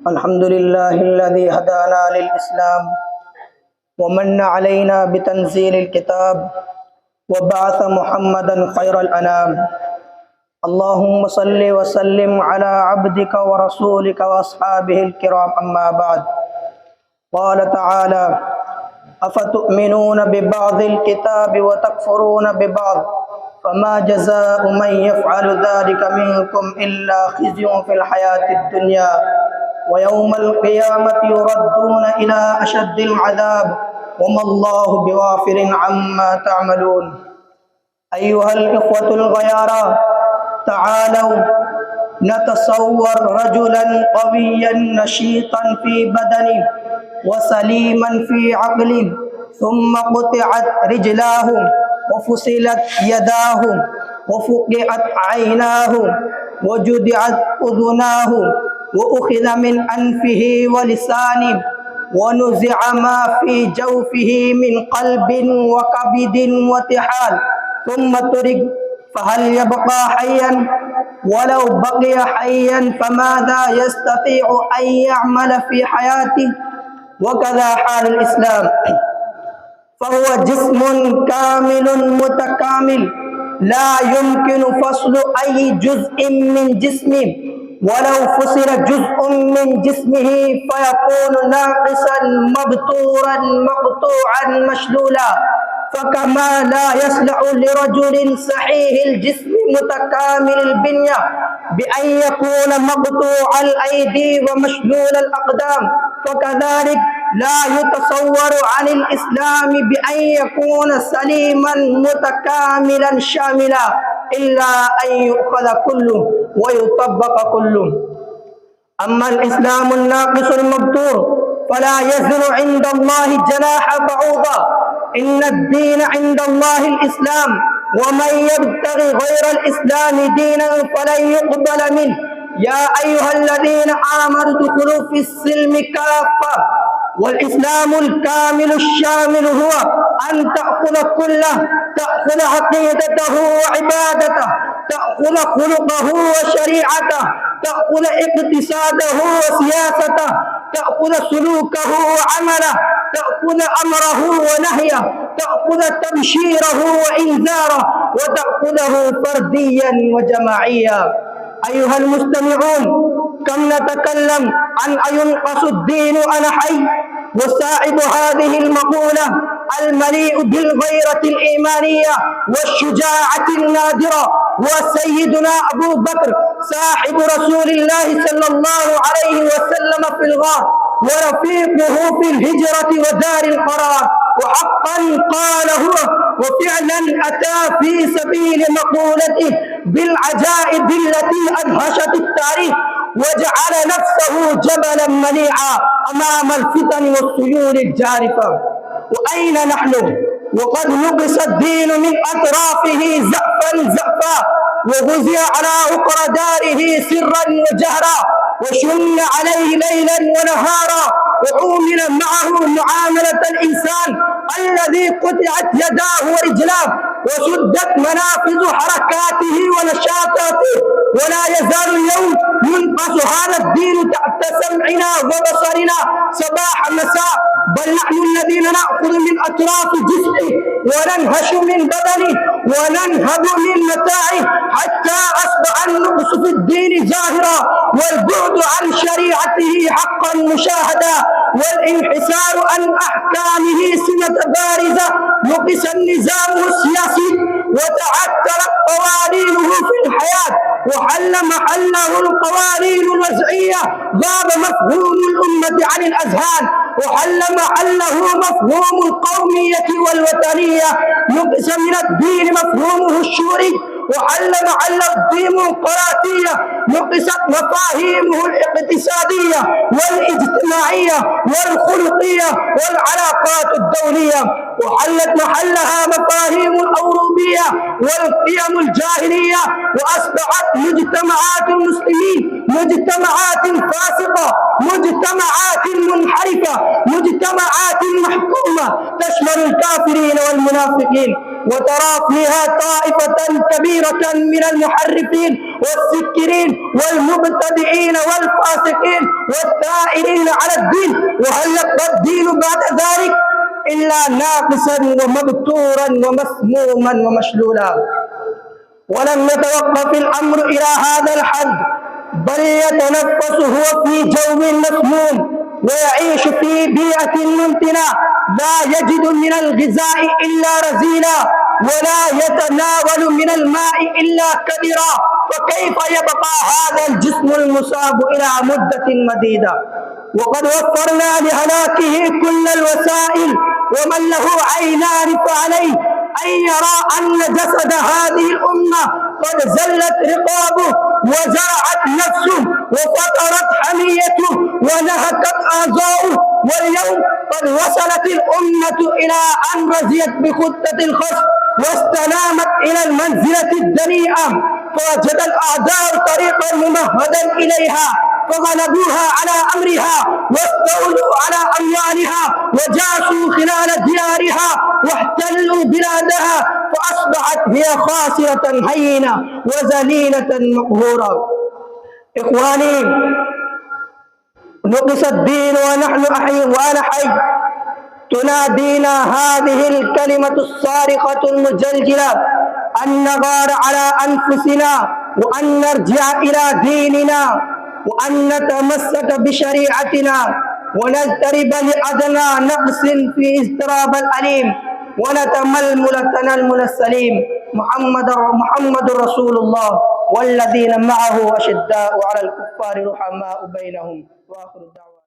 الحمد لله الذي هدانا للإسلام ومن علينا بتنزيل الكتاب وبعث محمدا خير الأنام. اللهم صل وسلم على عبدك ورسولك وأصحابه الكرام، أما بعد. قال تعالى: أفتؤمنون ببعض الكتاب وتكفرون ببعض فما جزاء من يفعل ذلك منكم إلا خزي في الحياة الدنيا ويوم القيامة يردون إلى أشد العذاب وما الله بغافل عما تعملون. أيها الإخوة الغيارى، تعالوا نتصور رجلا قويا نشيطا في بدنه وسليما في عقله، ثم قطعت رجلاه وفصلت يداه وفقعت عيناه وجدعت أذناه وأخذ من أنفه ولسانه ونزع ما في جوفه من قلب وكبد وطحال ثم ترك، فهل يبقى حيا؟ ولو بقي حيا فماذا يستطيع أن يعمل في حياته؟ وكذا حال الإسلام، فهو جسم كامل متكامل لا يمكن فصل أي جزء من جسمه، ولو فصل جزء من جسمه فيكون ناقصا مبتورا مقطوعا مشلولا. فكما لا يصلح لرجل صحيح الجسم متكامل البنية بأن يكون مقطوع الأيدي ومشلول الأقدام، فكذلك لا يتصور عن الإسلام بأن يكون سليما متكاملا شاملا إلا أن يؤخذ كله ويطبق كله. أما الإسلام الناقص المبتور فلا يزن عند الله جناح بعوضة. إن الدين عند الله الإسلام، ومن يبتغي غير الإسلام دينا فلن يقبل منه. يا أيها الذين آمنوا ادخلوا في السلم كافة. والإسلام الكامل الشامل هو أن تأخذ كله، تأخذ عقيدته وعبادته، تأخذ خلقه وشريعته، تأخذ اقتصاده وسياسته، تأخذ سلوكه وعمله، تأخذ أمره ونهيه، تأخذ تبشيره وإنذاره، وتأخذه فرديا وجماعيا. أيها المستمعون، كم نتكلم عن أينقص الدين أنا حي، وصاحب هذه المقولة المليء بالغيرة الإيمانية والشجاعة النادرة هو سيدنا أبو بكر صاحب رسول الله صلى الله عليه وسلم في الغار، ورفيقه في الهجرة ودار القرار. وحقا قال هو وفعلا أتى في سبيل مقولته بالعجائب التي أدهشت التاريخ، وجعل نفسه جبلا منيعا أمام الفتن والسيول الجارفة. وأين نحن وقد نقص الدين من أطرافه زأفا زأفا، وغزي على عقر داره سرا وجهرا، وشن عليه ليلا ونهارا، وعومل معه معاملة الإنسان الذي قطعت يداه ورجلاه وسدت منافذ حركاته ونشاطاته. ولا يزال اليوم ينقص هذا الدين تحت سمعنا وبصرنا صباح مساء، بل نحن الذين نأخذ من أطراف جسمه وننهش من بدنه وننهب من متاعه، حتى أصبح النقص في الدين ظاهرا، والبعد عن شريعته حقا مشاهدا، والانحسار عن أحكامه سنة بارزة. نقص النظام السياسي وتعثرت قوانينه في الحياة، وحل محله القوانين الوضعية، غاب مفهوم الأمة عن الأذهان، وحل محله مفهوم القومية والوطنية. نقص من الدين مفهومه الشوري، وحل محل الديمقراطية. نقصت مفاهيمه الاقتصادية والاجتماعية والخلقية والعلاقات الدولية، وحلت محلها مفاهيم الأوروبية والقيم الجاهلية، وأصبحت مجتمعات المسلمين مجتمعات فاسقة، مجتمعات منحرفة، مجتمعات محكومة تشمل الكافرين والمنافقين. وترى فيها طائفة كبيرة من المحرفين والسكرين والمبتدئين والفاسقين والتاركين السائرين على الدين، وهل يبقى الدين بعد ذلك إلا ناقصا ومبتورا ومسموما ومشلولا. ولم يتوقف الأمر إلى هذا الحد، بل يتنفس هو في جو مسموم، ويعيش في بيئة ممتنة، لا يجد من الغذاء إلا رذيلا، ولا يتناول من الماء إلا كدرا، فكيف يبقى هذا الجسم المصاب إلى مدة مديدة؟ وقد وفرنا لهلاكه كل الوسائل، ومن له عينان فعليه أن يرى أن جسد هذه الأمة قد زلت رقابه وزرعت نفسه وفطرت حميته ونهكت أعضاؤه، واليوم قد وصلت الأمة إلى أن رزيت بخطة الخصم واستنامت إلى المنزلة الدنيئة، فوجد الأعداء طريقا ممهدا إليها فغلبوها على أمرها واستولوا على أموالها وجاسوا خلال ديارها واحتلوا بلادها، فأصبحت هي خاسرة هينة وذليلة مقهورة. إخواني، نقص الدين ونحن أحي وأنا حي، تنادينا هذه الكلمة الصارخة المجلجلة أن نغار على أنفسنا، وأن نرجع إلى ديننا، وأن نتمسك بشريعتنا، ونجترب لأدنى نقص في اضطراب الأليم، ونتململ تنلمل السليم. محمد رسول الله والذين معه أشداء على الكفار رحماء بينهم. وآخر الدعوة.